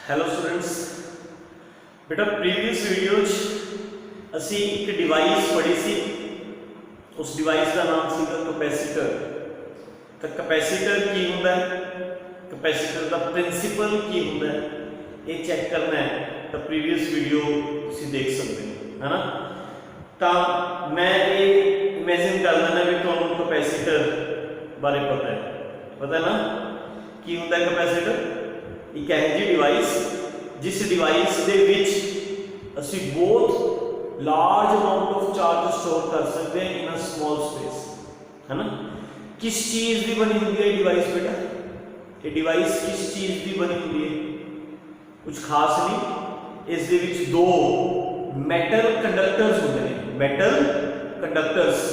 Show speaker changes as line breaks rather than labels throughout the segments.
Hello students, बेटा previous video असी एक डिवाइस पढ़ी सी। उस डिवाइस का नाम सीगा कैपेसिटर। तो कैपेसिटर की होंदा है, कैपेसिटर का प्रिंसिपल की होंदा है, ये चेक करना है। तो प्रीवियस वीडियो तुसी देख सकते हो, है ना। तो मैं ये इमेजिन कर लेना भी तुहानू कैपेसिटर बारे पता है ना की होंदा है कैपेसिटर। एक है जी डिवाइस जिस डिवाइस दे विच असी बहुत large amount of charge store कर सकते हैं इन अ स्मॉल स्पेस, है ना। किस चीज की बनी हुई है डिवाइस बेटा? ये डिवाइस किस चीज की बनी हुई है? कुछ खास नहीं। इस दे विच दो मेटल कंडक्टर्स होते हैं, मेटल कंडक्टर्स,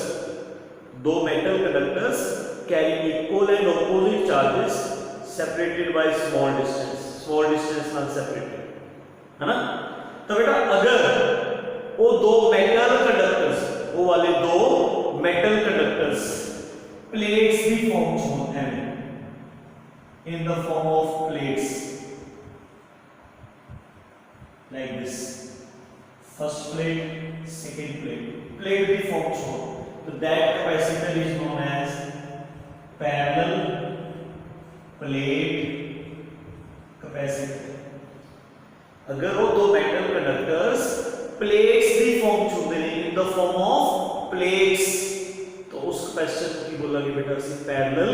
दो metal conductors carry equal and opposite charges separated by small distance नाल separated, है ना। तो बेटा अगर वो दो मेटल कंडक्टर्स, वो वाले दो मेटल कंडक्टर्स प्लेट्स की फॉर्म च होते हैं, in the form of plates like this, first plate second plate की फॉर्म च हो, तो that capacitor is known as parallel plate capacitor. अगर वो दो मेटल कंडक्टर्स प्लेट्स की फॉर्म च होंदे ने, in the form of plates, तो उस कैपेसिटर की बोलांगे बेटा ਅਸੀਂ पैरेलल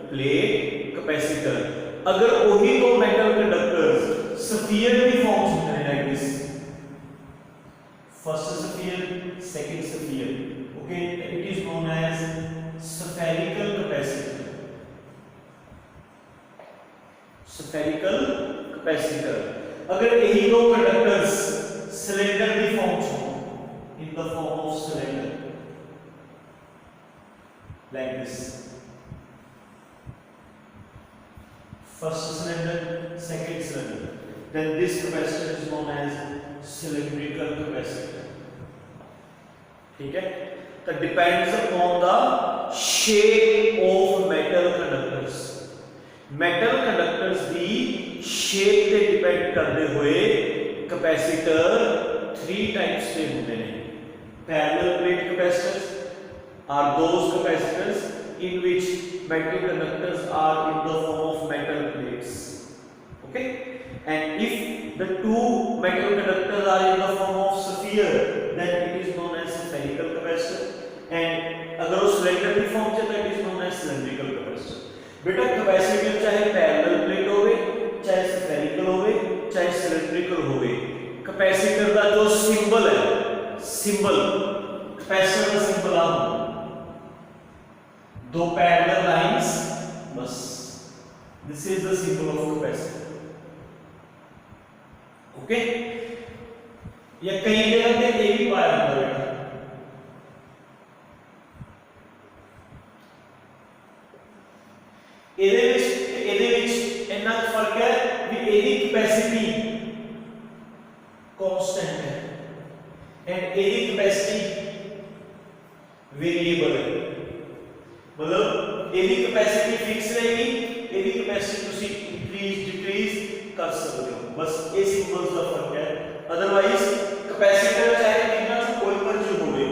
प्लेट कैपेसिटर। अगर वही दो मेटल कंडक्टर्स स्फीयर की फॉर्म च होंदे ने like this, first sphere second sphere, okay, it is known as spherical capacitor. Spherical capacitor. अगर यही दो कंडक्टर्स सिलेंडर की फॉर्म च हो, in the form of cylinder like this, first cylinder second cylinder, then this capacitor is known as cylindrical capacitor। ठीक है। तो depends upon the shape of metal conductors, metal conductors की shape पे depend करते हुए capacitor three types के होते हैं। Parallel plate capacitors are those capacitors in which metal conductors are in the form of metal plates, okay, and if the two metal conductors are in the form of sphere then it is known as spherical capacitor, and अगर वो cylinder की form से that is known as cylindrical capacitor. बेटा capacitor चाहे parallel plate होवे, चाहे spherical होवे, चाहे सिलेंड्रिकल होवे, कैपेसिटर का जो सिंबल है, सिंबल कैपेसिटर का सिंबल आ दो पैरेलल लाइंस, बस this is the symbol of capacitor, okay. या कई जगह पे ये भी पाया जाता है बेटा, ਇਹਦੇ ਵਿੱਚ ਇੰਨਾ ਫਰਕ ਹੈ ਵੀ ਇਹਦੀ ਕੈਪੈਸਿਟੀ ਕਾਂਸਟੈਂਟ ਹੈ ਐਂਡ ਇਹਦੀ ਕੈਪੈਸਿਟੀ ਵੇਰੀਏਬਲ ਹੈ। मतलब ਇਹਦੀ ਕੈਪੈਸਿਟੀ ਫਿਕਸ रहेगी, ਇਹਦੀ ਕੈਪੈਸਿਟੀ ਤੁਸੀਂ ਇੰਕਰੀਜ਼ ਡਿਕਰੀਜ਼ ਕਰ ਸਕਦੇ ਹੋ, ਬਸ ਇਹ ਸਿੰਬਲਸ ਦਾ ਫਰਕ ਹੈ। ਅਦਰਵਾਈਜ਼ ਕੈਪੈਸਿਟਰ ਚਾਹੇ ਕਿੰਨਾ ਕੋਈ ਮਰਜ਼ੀ ਹੋਵੇ,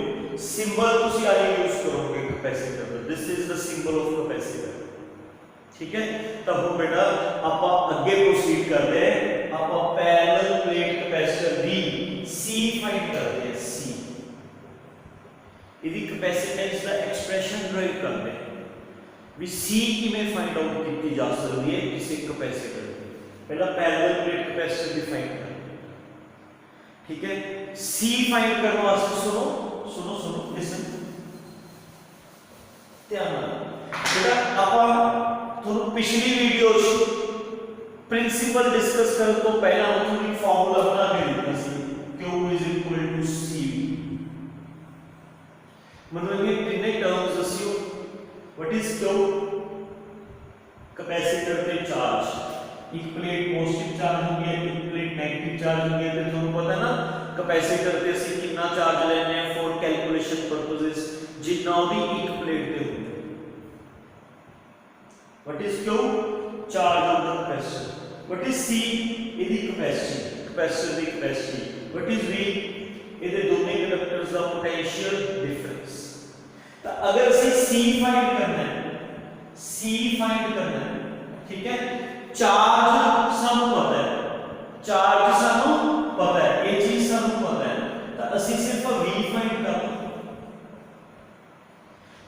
ਸਿੰਬਲ ਤੁਸੀਂ ਆਹੀ ਯੂਜ਼ ਕਰੋਗੇ ਕੈਪੈਸਿਟਰ ਦਾ। This is the symbol of capacitor, ठीक है। तो हम बेटा आप आगे प्रोसीड करते हैं, आप पैरेलल प्लेट कैपेसिटर दी सी फाइंड करते हैं। सी यदि कैपेसिटेंस का एक्सप्रेशन ड्राइव करते हैं भी सी किवें फाइंड आउट की जा सकती है किसी कैपेसिटर की। पहला पैरेलल प्लेट कैपेसिटर दी फाइंड करें, ठीक है। सी फाइंड करने वास्ते सुनो सुनो सुनो लिसन, ध्यान बेटा आप तो पिछली वीडियो प्रिंसिपल डिस्कस करने तो पहला हम फॉर्मूला बना के दिया सी, Q is equal to C। मतलब ये तीन टर्म्स दसियो, व्हाट इज Q? कैपेसिटर पे चार्ज, एक प्लेट पॉजिटिव चार्ज हो गया, एक प्लेट नेगेटिव चार्ज हो गया, तो तुमको पता है ना कैपेसिटर पे से कितना चार्ज लेने हैं फॉर कैलकुलेशन पर्पसेस, जितना भी एक प्लेट पे होता है। What is Q? Charge of the capacitor। What is C ਇਹਦੀ capacity capacitor the capacity what is V ਇਹਦੇ ਦੋਨੇ ਕੰਡਕਟਰਸ ਦਾ ਪੋਟੈਂਸ਼ੀਅਲ ਡਿਫਰੈਂਸ ਤਾਂ ਅਗਰ ਅਸੀਂ C ਫਾਈਂਡ ਕਰਨਾ है ठीक है चार्ज ਸਾਨੂੰ ਪਤਾ है ਇਹ ਚੀਜ਼ ਸਾਨੂੰ ਪਤਾ ਹੈ ਤਾਂ ਅਸੀਂ ਸਿਰਫ V ਫਾਈਂਡ ਕਰਨਾ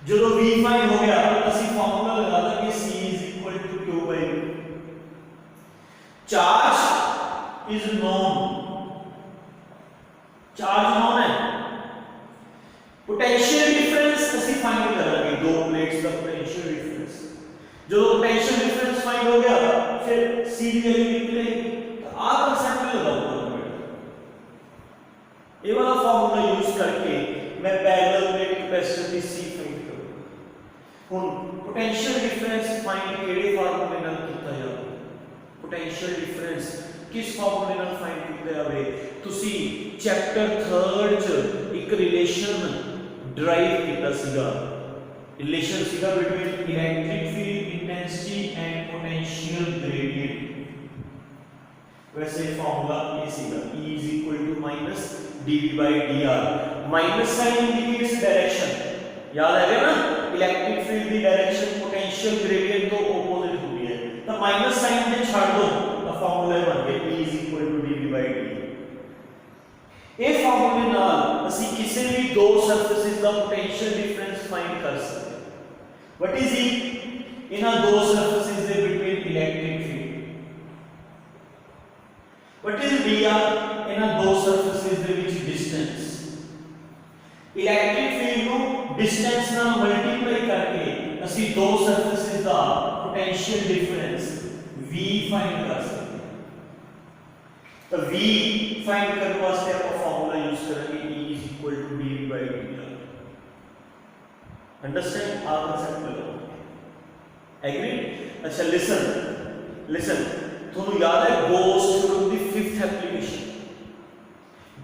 ਜਦੋਂ V ਫਾਈਂਡ ਹੋ ਗਿਆ ਅਸੀਂ ਫਾਰਮੂਲਾ ਲਗਾ ਦਾਂਗੇ C Q by V charge is known है पोटेंशियल डिफरेंस ਅਸੀਂ फाइंड ਕਰਾਂਗੇ दो प्लेट्स ਦਾ पोटेंशियल डिफरेंस जो पोटेंशियल डिफरेंस फाइंड हो गया फिर C की वैल्यू निकलेगी तो आप कंसेप्ट लगाओ ये वाला फार्मूला यूज करके मैं पैरेलल प्लेट कैपेसिटर की C फाइंड करूंगा ਹੁਣ पोटेंशियल डिफरेंस फाइंड ਕਿਹੜੇ ਫਾਰਮੂਲੇ ਨਾਲ ਕੀਤਾ ਜਾਵੇ पोटेंशियल डिफरेंस किस फार्मूले ਨਾਲ फाइंड ਕੀਤਾ ਜਾਵੇ ਤੁਸੀਂ ਚੈਪਟਰ 3 ਚ ਇੱਕ ਰਿਲੇਸ਼ਨ ਡਰਾਈਵ ਕੀਤਾ ਸੀਗਾ ਰਿਲੇਸ਼ਨ ਸੀਗਾ between electric field intensity and potential gradient वैसे फार्मूला ये सीधा E is dV/dr minus sign indicates direction याद है ना इलेक्ट्रिक फील्ड की डायरेक्शन पोटेंशियल ग्रेडियंट तो ऑपोजिट होती है तो माइनस साइन ने छोड़ दो तो फार्मूला बन गया E is dV/dt ये फार्मूले नाल ਅਸੀਂ ਕਿਸੇ ਵੀ ਦੋ ਸਰਫੇਸਿਸ ਦਾ पोटेंशियल डिफरेंस फाइंड कर सकते हैं व्हाट इज E ਇਹਨਾਂ ਦੋ ਸਰਫੇਸਿਸ ਦੇ between electric field What is VR ਇਹਨਾਂ ਦੋ ਸਰਫੇਸਿਸ ਦੇ ਵਿੱਚ ਡਿਸਟੈਂਸ ਇਲੈਕਟ੍ਰਿਕ ਫੀਲਡ ਨੂੰ ਡਿਸਟੈਂਸ ਨਾਲ ਮਲਟੀਪਲਾਈ ਕਰਕੇ ਅਸੀਂ ਦੋ ਸਰਫੇਸਿਸ ਦਾ ਪੋਟੈਂਸ਼ੀਅਲ ਡਿਫਰੈਂਸ V ਫਾਈਂਡ ਕਰ ਸਕਦੇ ਹਾਂ ਤਾਂ V ਫਾਈਂਡ ਕਰਨ ਵਾਸਤੇ ਆਪਾਂ ਫਾਰਮੂਲਾ ਯੂਜ਼ ਕਰਾਂਗੇ E is equal to dV/dr understand आप कंसेप्ट लो एग्री अच्छा लिसन ਤੁਹਾਨੂੰ याद है Gauss थ्योरम ਦੀ 5th एप्लीकेशन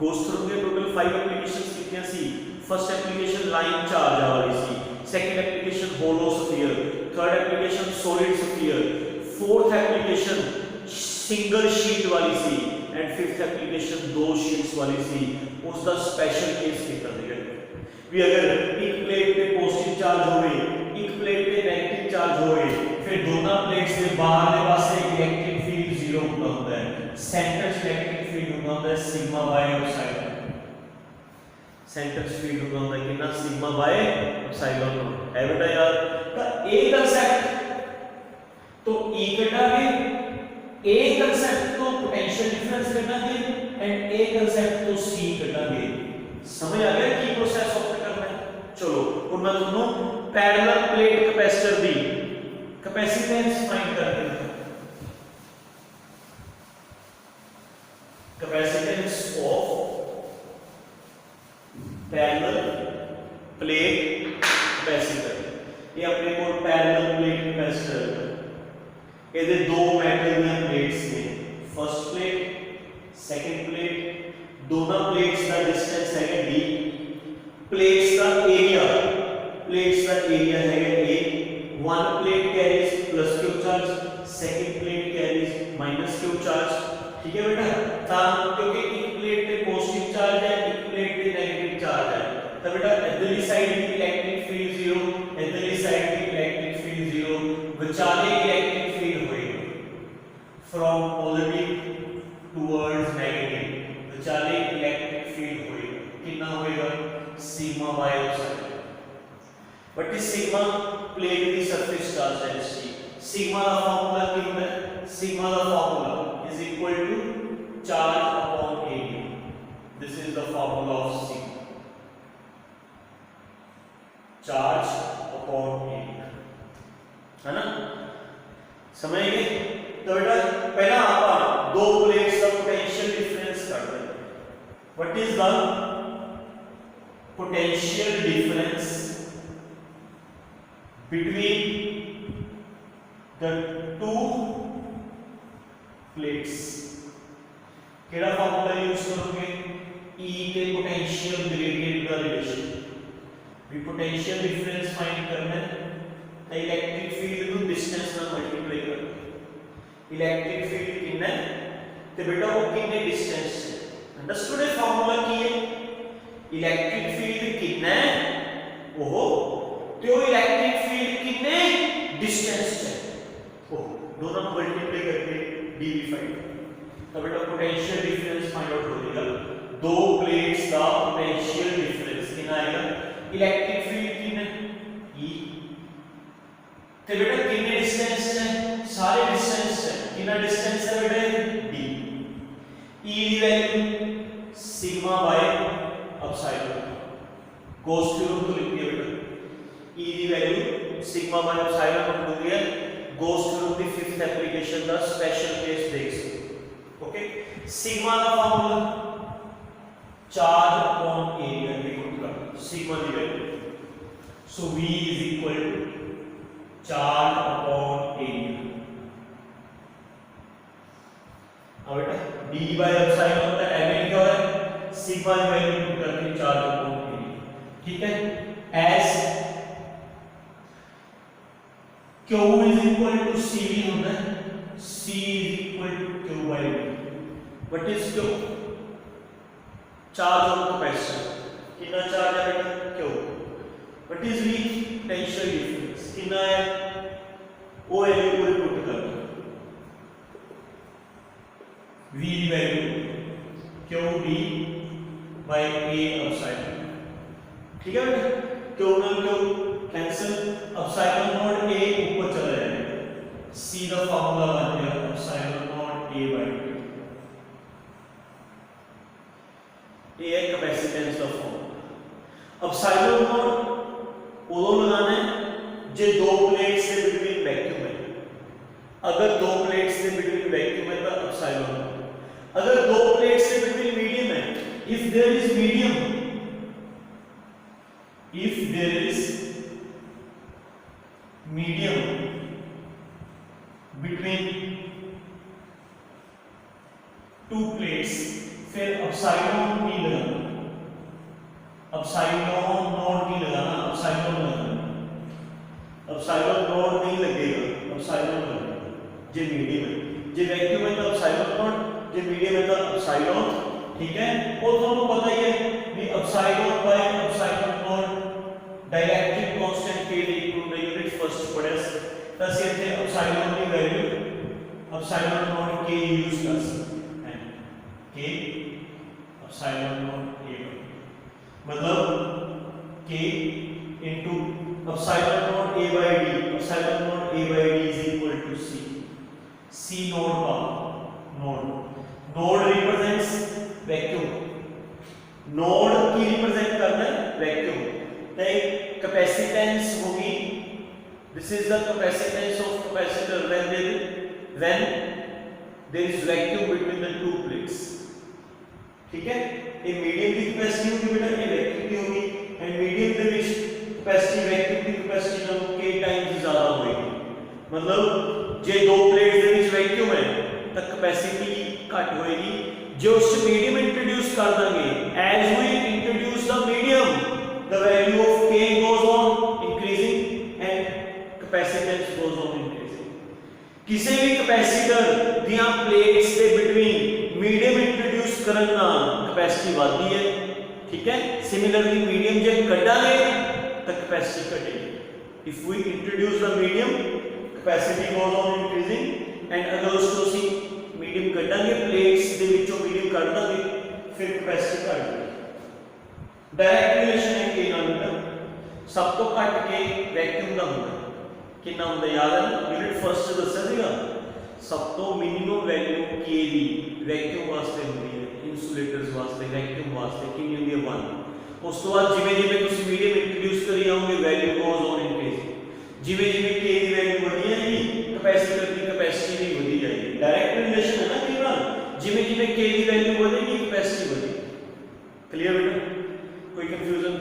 Gauss थ्योरम ਦੇ टोटल 5 एप्लीकेशंस कितनी सी फर्स्ट एप्लीकेशन लाइन चार्ज वाली सी second application hollow sphere third application solid sphere fourth application single sheet वाली सी एंड फिफ्थ एप्लीकेशन दो शीट्स वाली सी उसका स्पेशल केस कितना देगा भी अगर एक प्लेट पे पॉजिटिव चार्ज होवे एक प्लेट पे नेगेटिव चार्ज होवे फिर दोनों प्लेट्स के बाहर के पासे इलेक्ट्रिक फील्ड जीरो होता है सेंटर इलेक्ट्रिक फील्ड होता है sigma by epsilon centre field होता है कितना सिग्मा बाय एप्सिलॉन है बेटा यार तो ए कंसेप्ट तो E कटागे ए कंसेप्ट तो पोटेंशियल डिफरेंस कटागे एंड ए कंसेप्ट तो C कटागे समझ आ गया की प्रोसेस ऑप्ट करना है चलो अब मैं दोनों पैरेलल प्लेट कैपेसिटर दी कैपेसिटेंस फाइंड करते हैं capacitance of parallel plate capacitor ये अपने को पैरेलल प्लेट कैपेसिटर ये दो मेटल दी प्लेट्स ने फर्स्ट प्लेट सेकंड प्लेट दोनों प्लेट्स का डिस्टेंस है d प्लेट्स का एरिया है a one plate carries plus q charge second plate carries minus q charge ठीक है बेटा ता क्योंकि एक प्लेट पे पॉजिटिव चार्ज है एक प्लेट पे नेगेटिव चार्ज है तो बेटा इधरली साइड की इलेक्ट्रिक फील्ड 0 इधरली साइड की इलेक्ट्रिक फील्ड 0 विचाले इलेक्ट्रिक फील्ड होएगी फ्रॉम पॉजिटिव टुवर्ड्स नेगेटिव विचाले इलेक्ट्रिक फील्ड होएगा कितना होएगा sigma by epsilon what is sigma plate की सरफेस चार्ज डेंसिटी सिग्मा का फार्मूला क्या है सिग्मा का formula is equal to charge upon area this is the formula of sigma charge upon area है ना समझ गए तो बेटा पहला आप दो प्लेट्स का पोटेंशियल डिफरेंस करते हैं what is the potential difference between the two plates केड़ा फार्मूला यूज करोगे E के पोटेंशियल ग्रेडियंट का रिलेशन भी पोटेंशियल डिफरेंस फाइंड करना है तो इलेक्ट्रिक फील्ड को डिस्टेंस ਨਾਲ मल्टीप्लाई करना इलेक्ट्रिक फील्ड कितना है ते बेटा वो कितने डिस्टेंस से अंडरस्टूड है फार्मूला की है इलेक्ट्रिक फील्ड कितना है वो ते वो इलेक्ट्रिक फील्ड कितने डिस्टेंस से वो दोनों को मल्टीप्लाई करके dv फाइंड तो बेटा पोटेंशियल डिफरेंस फाइंड आउट हो जाएगा दो प्लेट्स का पोटेंशियल डिफरेंस कितना आएगा इलेक्ट्रिक फील्ड कितना e ते बेटा कितने डिस्टेंस है सारे डिस्टेंस है कितना डिस्टेंस है बेटा d e की value sigma by epsilon cos theorem तो लिख दिया बेटा e की वैल्यू सिग्मा बाय एप्सिलॉन हो गया cos थ्योरम की फिफ्थ एप्लीकेशन का स्पेशल केस देख सकते ओके सिग्मा का फॉर्मूला चार्ज अपॉन एरिया की फॉर्मूला सिग्मा की value so v is equal to charge upon area अब बेटा d बाय एप्सिलॉन होता है m क्या है सिग्मा की वैल्यू पुट करके चार्ज अपॉन एरिया ठीक है as q is equal to cv होता है c is equal to q by v what is q charge on capacitor कितना चार्ज है बेटा q what is v potential difference कितना है वो वैल्यू को पुट करना v की value qd by a epsilon ठीक है बेटा q ना q cancel epsilon naught a ऊपर चला जाएगा सीधा फार्मूला बन गया epsilon naught a by a है कैपेसिटेंस का फॉर्मूला एप्सिलॉन नॉट उधर लगाना है जो दो प्लेट्स से बिटवीन वैक्यूम है अगर दो प्लेट्स से बिटवीन वैक्यूम है तो एप्सिलॉन अगर दो प्लेट्स से बिटवीन मीडियम है if there is medium between two plates फिर एप्सिलॉन नहीं लगाना एप्सिलॉन नॉट नहीं लगाना एप्सिलॉन लगाना एप्सिलॉन नॉट नहीं लगेगा एप्सिलॉन लगेगा जे मीडियम है जे वैक्यूम है तो एप्सिलॉन नॉट जे मीडियम है तो एप्सिलॉन ठीक है और ਤੁਹਾਨੂੰ पता ही है कि epsilon by epsilon not dielectric constant के लिए इक्वल यूनिट फर्स्ट पढ़े तस येथे एप्सिलॉन की वैल्यू एप्सिलॉन नॉट के यूज कर सकते हैं के एप्सिलॉन नॉट के मतलब के into epsilon naught a by d epsilon naught a by d is equal to c naught का नोड रिप्रेजेंट्स वैक्यूम नोड की रिप्रेजेंट करना है वैक्यूम तो कैपेसिटेंस होगी this is the capacitance of capacitor when there is vacuum between the two plates ठीक है ये medium की कैपेसिटी होगी बेटा ये वैक्यूम की होगी एंड मीडियम के बीच कैपेसिटी वैक्यूम की कैपेसिटी नालों k टाइम्स ज्यादा होगी मतलब जे दो प्लेट्स के बीच वैक्यूम है तो कैपेसिटी घट होएगी जो उस मीडियम इंट्रोड्यूस कर देंगे as we introduce the medium the value of k goes on increasing and capacitance goes on increasing किसी भी कैपेसिटर दिया प्लेट्स के बिटवीन मीडियम इंट्रोड्यूस करन नाल कैपेसिटी बढ़ती है ठीक है सिमिलरली मीडियम जे कटांगे तो कैपेसिटी घटेगी if we introduce the medium capacity goes on increasing and अगर उसको सी मीडियम कटांगे प्लेट्स के विचों मीडियम कट देंगे फिर कैपेसिटी घट जाएगी डायरेक्ट रिलेशन है के नाल बेटा सब तो घट के वैक्यूम का होता है कितना ਹੁੰਦਾ याद है यूनिट फर्स्ट से दस्या ਸੀਗਾ सब तो मिनिमम वैल्यू के दी वैक्यूम वास्ते होती है इंसुलेटर्स वास्ते वैक्यूम वास्ते कितनी होती है 1 उस तो बाद जिਵੇਂ ਜਿਵੇਂ ਤੁਸੀਂ ਮੀਡੀਅਮ ਇੰਟਰੋਡਿਊਸ ਕਰੀ ਜਾਓਗੇ ਵੈਲਿਊ ਗੋਜ਼ ਔਨ ਇਨਕਰੀਜ਼ ਜਿਵੇਂ ਜਿਵੇਂ ਕੇ ਦੀ ਵੈਲਿਊ ਵਧੀ ਜਾਏਗੀ ਕਪੈਸਿਟਰ ਦੀ ਕਪੈਸਿਟੀ ਵੀ ਵਧੀ ਜਾਏਗੀ डायरेक्ट रिलेशन है ना कि ना जिਵੇਂ ਜਿਵੇਂ के ਦੀ वैल्यू ਵਧੇਗੀ ਕਪੈਸਿਟੀ ਵਧੇਗੀ क्लियर बेटा कोई कंफ्यूजन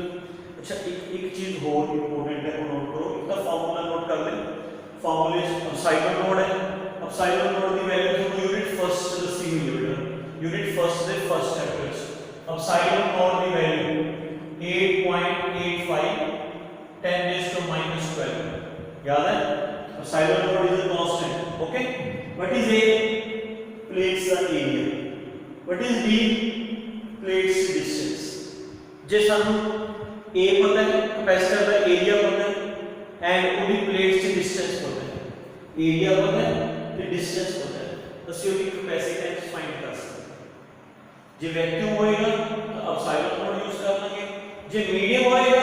अच्छा एक चीज और इंपॉर्टेंट है वो नोट करो इसका फार्मूला नोट कर लें फार्मूले एप्सिलॉन नोड है एप्सिलॉन नोड की वैल्यू तो यूनिट फर्स्ट से सी मिल बेटा यूनिट फर्स्ट से फर्स्ट फैक्टर्स एप्सिलॉन नोड की वैल्यू 8.85 10⁻12 याद है epsilon node is a constant okay what is a 8.85 10⁻12 10⁻12 plates का area, what is d, plates distance। जे सानू a पता है, कैपेसिटर का एरिया पता है एंड ਉਹਦੀ प्लेट्स ਦੀ डिस्टेंस पता है, एरिया पता है ਤੇ डिस्टेंस पता है, ਅਸੀਂ ਉਹਦੀ कैपेसिटेंस फाइंड कर सकते हैं। जे वैक्यूम होएगा तो एप्सिलॉन नॉट यूज कर लेंगे, जे मीडियम होएगा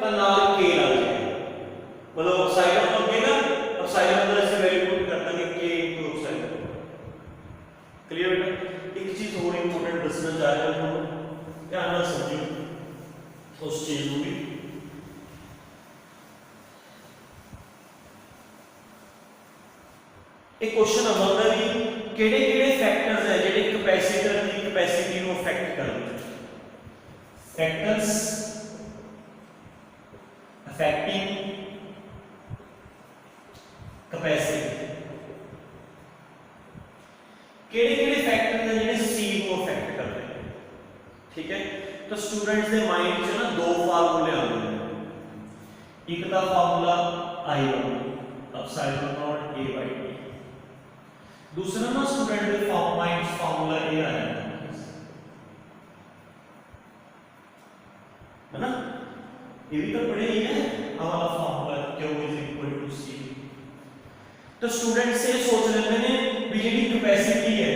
तो नाल k लग जाएगा, मतलब एप्सिलॉन होगे ना, एप्सिलॉन का ऐसे वैल्यू पुट कर देंगे k इनटू एप्सिलॉन। क्लियर बेटा? एक चीज और इंपॉर्टेंट दसना चाह रहा हूं, ध्यान ਨਾਲ समझियो उस चीज को भी। एक क्वेश्चन आਉਂਦਾ भी ਕਿਹੜੇ-ਕਿਹੜੇ फैक्टर्स है ਜਿਹੜੇ कैपेसिटर ਦੀ कैपेसिटी ਨੂੰ ਅਫੈਕਟ ਕਰਦੇ। फैक्टर्स अफेक्टिंग कैपेसिटी, ਕਿਹੜੇ-ਕਿਹੜੇ फैक्टर है ਜਿਹੜੇ C ਨੂੰ ਅਫੈਕਟ ਕਰਦੇ हैं। ठीक है, तो स्टूडेंट्स के माइंड च ना दो फार्मूले आते हैं, एक का formula I1 epsilon naught a by d, दूसरा ना स्टूडेंट के माइंड फार्मूला ये आया है ना, ये भी तो पढ़े ही है हमारा formula Q is equal to C। तो स्टूडेंट से सोच लेते हैं भी जी कैपेसिटी है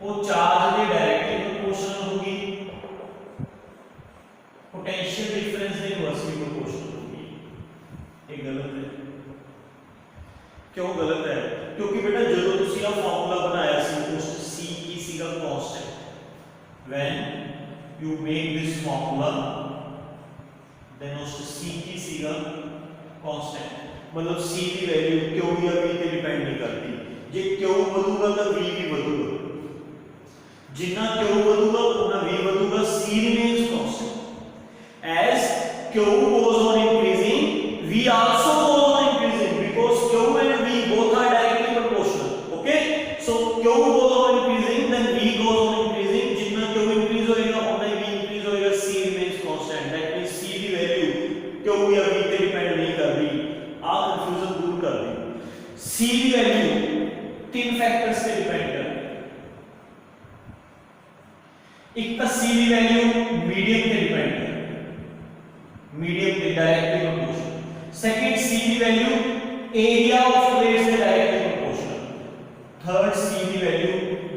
वो चार्ज के डायरेक्टली प्रोपोर्शनल होगी, पोटेंशियल डिफरेंस के इनवर्सली प्रोपोर्शनल होगी। ये गलत है। क्यों गलत है? क्योंकि बेटा जो तुसी आ फार्मूला बनाया सी उस C की सीगा constant, when you make this formula then उस C की सीगा कांस्टेंट, मतलब C की वैल्यू Q या V पे डिपेंड नहीं करती। जे Q ਵਧੂਗਾ ਤਾਂ V भी ਵਧੂਗਾ, जितना Q ਵਧੂਗਾ उतना V ਵਧੂਗਾ, C remains constant। As Q goes on increasing, V also goes on increasing because Q and V both are directly proportional। Okay, so Q goes on increasing, then V goes on increasing, जितना Q increase होएगा उतना V increase होएगा, C remains constant। That means C की वैल्यू Q या V पे depend नहीं कर रही। आप कंफ्यूजन दूर कर दें। C की वैल्यू तीन फैक्टर्स पे डिपेंड करती है। एक तो C की वैल्यू मीडियम पे डिपेंड है, मीडियम के डायरेक्टली प्रोपोर्शनल। सेकंड C की वैल्यू एरिया ऑफ प्लेट्स के डायरेक्टली प्रोपोर्शनल। थर्ड C की value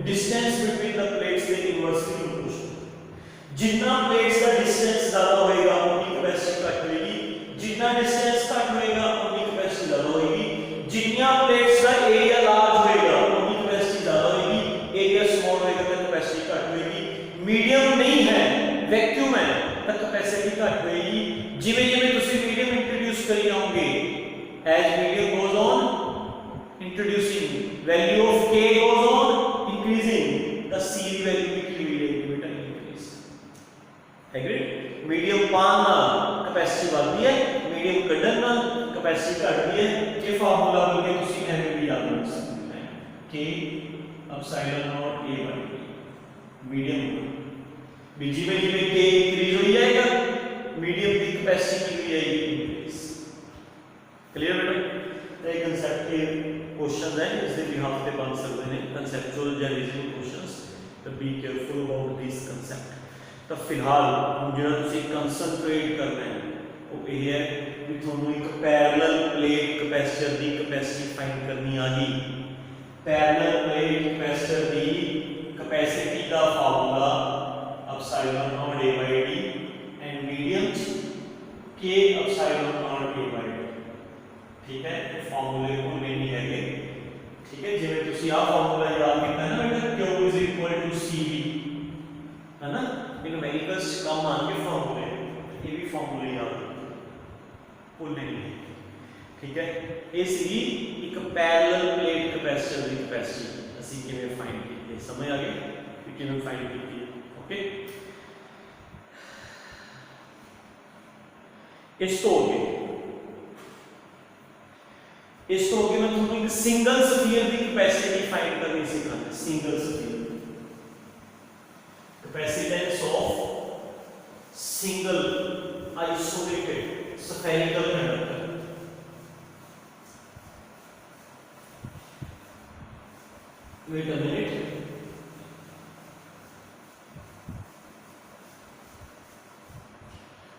distance between the plates के इनवर्सली प्रोपोर्शनल। जितना प्लेट्स का डिस्टेंस ज्यादा होएगा उतनी कैपेसिटी घट होएगी, जितना डिस्टेंस घट होएगा उतनी कैपेसिटी ज्यादा होएगी, जितना प्लेट्स का एरिया लार्ज होएगा उतनी कैपेसिटी ज्यादा होएगी, एरिया स्मॉल होएगा तो कैपेसिटी घट होएगी। मीडियम नहीं है, वैक्यूम है तो कैपेसिटी घट होएगी। जिवें जिवें तुसी मीडियम इंट्रोड्यूस करी जाओगे, as medium goes on introducing, value of K goes on increasing, the C की वैल्यू भी की हुई है बेटा इंक्रीज। एग्री? मीडियम पान ना कैपेसिटी बढ़ती है, मीडियम कढन ना कैपेसिटी घटती है। ये फार्मूला बोल के तुसी एवे भी याद रख सकते हैं, K epsilon naught A by d medium भी जिवें जिवें K इंक्रीज हो जाएगा मीडियम की कैपेसिटी की जाएगी इंक्रीज। क्लियर बेटा? ये कांसेप्ट के क्वेश्चंस हैं, इससे बिहाफ पे बन सकते हैं कांसेप्चुअल या रीजनिंग क्वेश्चंस, तो be careful about this concept. तो फिलहाल हम जो तुसी कंसंट्रेट करना है वो ये है कि ਤੁਹਾਨੂੰ ਇੱਕ पैरेलल प्लेट कैपेसिटर ਦੀ कैपेसिटी फाइंड करनी आ गई। पैरेलल प्लेट कैपेसिटर ਦੀ कैपेसिटी का formula epsilon naught A by d and medium K epsilon naught A by d। ठीक है, फार्मूले को लेनी है। ठीक है, जिवें तुसी आ फार्मूला याद कीता है ना बेटा, Q is equal to CV, है ना, न्यूमेरिकल्स कम आके फार्मूले, ये भी फार्मूले याद भूलने नहीं। ठीक है, ये सी एक पैरेलल प्लेट कैपेसिटर की कैपेसिटी ਅਸੀਂ ਕਿਵੇਂ फाइंड ਕੀਤੀ ਹੈ, समझ आ गई कि किਵੇਂ फाइंड ਕੀਤੀ है। ओके, इस तो हो गई। इस तो हो गई, मैं ਤੁਹਾਨੂੰ ਇੱਕ ਸਿੰਗਲ स्फीयर की कैपेसिटी फाइंड करनी सिखाऊंगा। Single sphere capacitance of single isolated spherical conductor। Wait a minute,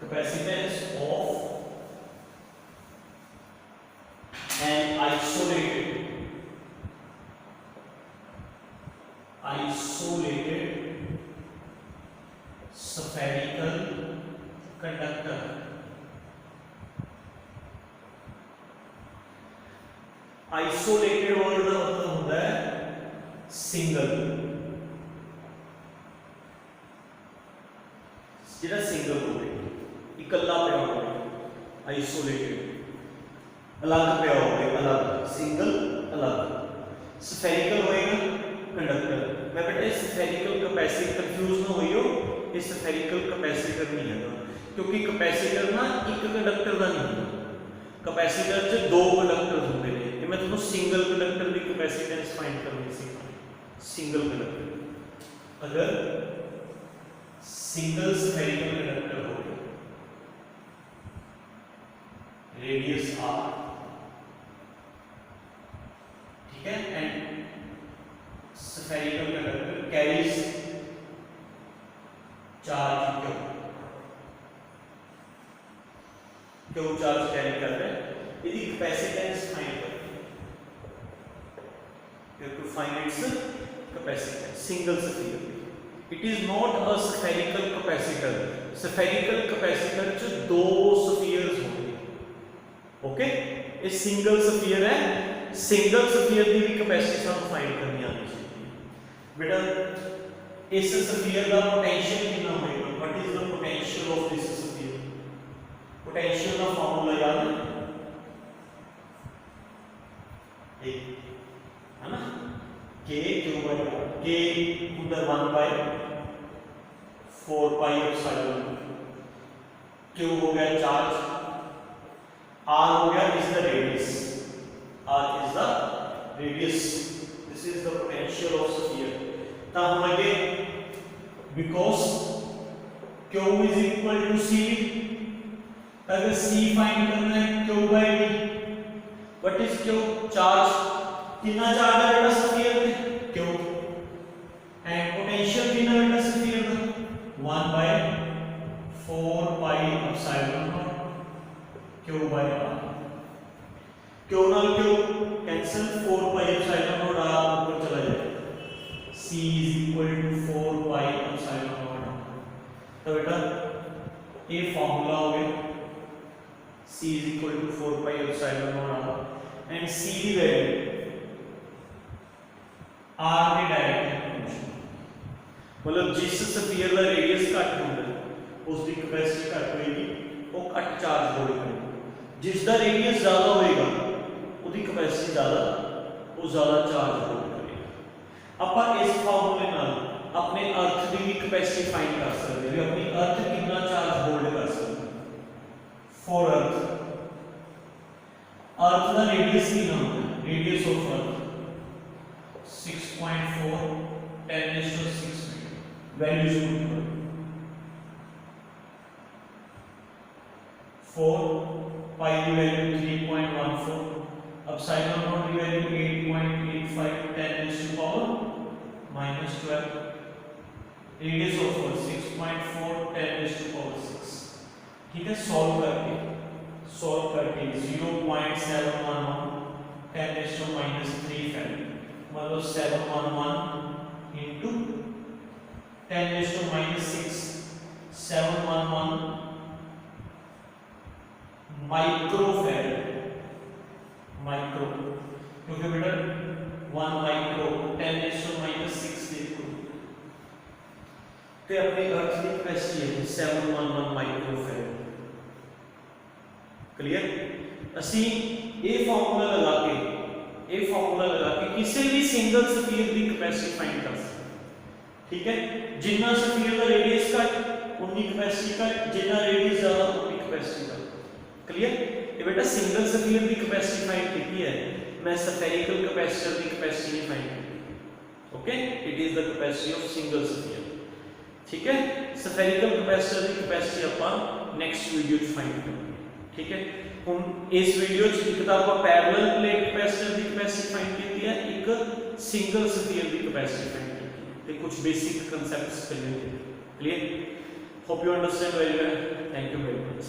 capacitance of an isolated spherical conductor isolated word का मतलब होता है सिंगल, जेड़ा सिंगल होवे इकल्ला पिया होवे, आइसोलेटेड अलग पिया होवे, अलग सिंगल अलग, स्फेरिकल होएगा कंडक्टर। मैं बेटा स्फेरिकल कैपेसिटर कंफ्यूज ना होइयो, ये स्फेरिकल कैपेसिटर नहीं है क्योंकि कैपेसिटर ना एक कंडक्टर का नहीं होता, कैपेसिटर च दो कंडक्टर होंगे ने। मैं तुहानू सिंगल कंडक्टर की कैपेसिटेंस फाइंड करनी सिखा। सिंगल कंडक्टर अगर सिंगल स्फेरिकल कंडक्टर हो रेडियस r, ठीक है, and spherical conductor carries charge क्यों चार्ज कैरी कर रहे हैं, यदि कैपेसिटेंस फाइंड करें, you have to find its capacitance, single sphere. It is not a spherical capacitor. Spherical capacitor च दो spheres होंगे, ओके, ये सिंगल स्फीयर है, सिंगल स्फीयर की भी कैपेसिटी हम फाइंड करनी आनी चाहिए। बेटा इस स्फीयर का पोटेंशियल कितना होगा, what is the potential of this sphere, potential का फार्मूला याद है, है ना, k Q by r, k उधर 1 बाई 4 पाई एप्सिलॉन, q हो गया चार्ज, r हो गया is the radius, r is the radius, this is the potential of sphere. तब हम आगे because q is equal to c, अगर c फाइंड करना है q by d, what is q, charge, कितना चार्ज है बेटा स्फीयर में, q, एंड पोटेंशियल कितना बेटा स्फीयर में 1 by 4 pi epsilon naught q by r, q नाल q cancel, 4 pi epsilon naught r ऊपर चला जाएगा, c is equal to 4 pi epsilon naught. तो बेटा ये फार्मूला हो गया, c is equal to 4 pi epsilon naught r, and c की वैल्यू r के डायरेक्ट, मतलब जिस स्फीयर का रेडियस घट होता है उसकी कैपेसिटी घट होगी, वो घट चार्ज होल्ड करेगा, जिसका रेडियस ज्यादा होएगा उसकी कैपेसिटी ज्यादा, वो ज्यादा चार्ज होल्ड करेगा। आप इस फार्मूले नाल अपने अर्थ की भी कैपेसिटी फाइंड कर सकते हैं, अपनी अर्थ कितना चार्ज होल्ड कर सकते हैं। फॉर अर्थ का रेडियस कितना होता है, radius of earth 6.4 10⁶ values put करो, 4 पाई की वैल्यू 3.14, एप्सिलॉन नॉट की वैल्यू 8.85 10⁻12, रेडियस ऑफ अर्थ 6.4 10⁶, ठीक है। सॉल्व करके 0.711 10⁻³ फैक्टर, मतलब 711 into 10⁻⁶, 711 माइक्रोफैराड, माइक्रो, क्योंकि बेटा 1 माइक्रो 10⁻⁶ देखो, तो अपनी अर्थ की कैपेसिटी है 711 माइक्रोफैराड। क्लियर, ਅਸੀਂ ਇਹ ਫਾਰਮੂਲਾ ਲਗਾ ਕੇ ਕਿਸੇ ਵੀ ਸਿੰਗਲ ਸਫੀਅਰ ਦੀ ਕੈਪੈਸਿਟੀ ਫਾਈਂਡ ਕਰ ਸਕਦੇ, ਠੀਕ ਹੈ। ਜਿੰਨਾ ਸਫੀਅਰ ਦਾ ਰੇਡੀਅਸ ਘੱਟ ਉਨੀ ਕੈਪੈਸਿਟੀ ਘੱਟ, ਜਿੰਨਾ ਰੇਡੀਅਸ ਜ਼ਿਆਦਾ ਉਨੀ ਕੈਪੈਸਿਟੀ ਜ਼ਿਆਦਾ। ਕਲੀਅਰ, ਇਹ ਬੇਟਾ ਸਿੰਗਲ ਸਫੀਅਰ ਦੀ ਕੈਪੈਸਿਟੀ ਫਾਈਂਡ ਕੀਤੀ ਹੈ, ਮੈਂ ਸਫੈਰਿਕਲ ਕੈਪੈਸਿਟਰ ਦੀ ਕੈਪੈਸਿਟੀ ਨਹੀਂ ਫਾਈਂਡ ਕੀਤੀ, okay. It is the capacity of single sphere, ਠੀਕ ਹੈ। ਸਫੈਰਿਕਲ ਕੈਪੈਸਿਟਰ ਦੀ ਕੈਪੈਸਿਟੀ ਆਪਾਂ ਨੈਕਸਟ ਵੀਡੀਓ 'ਚ ਫਾਈਂਡ ਕਰਾਂਗੇ, ठीक है। हम इस वीडियो एक तो आप पैरेलल प्लेट कैपेसिटर की कैपेसिटी फाइंड की है, एक ਸਿੰਗਲ ਸਫੀਅਰ ਦੀ ਕਪੈਸਿਟੀ ਫਾਈਂਡ ਕੀਤੀ ਤੇ ਕੁਝ ਬੇਸਿਕ ਕਨਸੈਪਟਸ ਕਲੀਅਰ ਕੀਤੇ। Clear? Hope you understand very well. Thank you very much.